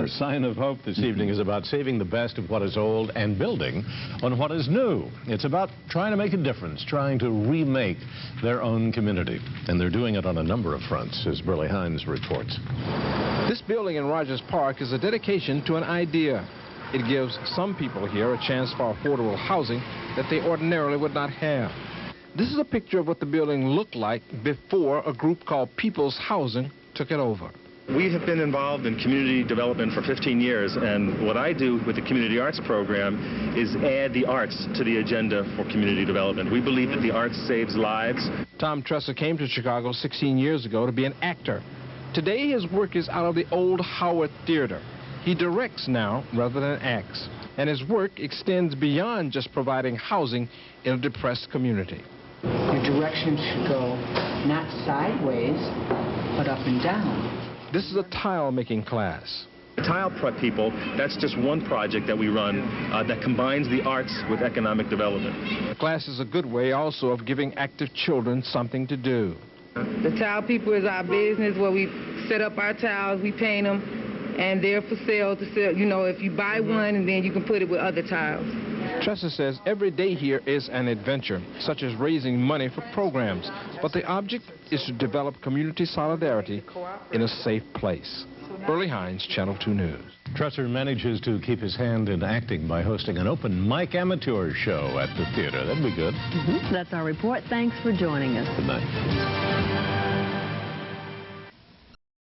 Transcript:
Our sign of hope this evening is about saving the best of what is old and building on what is new. It's about trying to make a difference, trying to remake their own community. And they're doing it on a number of fronts, as Burley Hines reports. This building in Rogers Park is a dedication to an idea. It gives some people here a chance for affordable housing that they ordinarily would not have. This is a picture of what the building looked like before a group called People's Housing took it over. We have been involved in community development for 15 years, and what I do with the Community Arts Program is add the arts to the agenda for community development. We believe that the arts saves lives. Tom Tresser came to Chicago 16 years ago to be an actor. Today his work is out of the old Howard Theater. He directs now rather than acts, and his work extends beyond just providing housing in a depressed community. Your direction should go not sideways, but up and down. This is a tile-making class. The Tile Prep people, that's just one project that we run that combines the arts with economic development. The class is a good way also of giving active children something to do. The tile people is our business where we set up our tiles, we paint them, and they're for sale to sell. You know, if you buy one, and then you can put it with other tiles. Tresser says every day here is an adventure, such as raising money for programs. But the object is to develop community solidarity in a safe place. Burley Hines, Channel 2 News. Tresser manages to keep his hand in acting by hosting an open mic amateur show at the theater. That'd be good. That's our report. Thanks for joining us. Good night.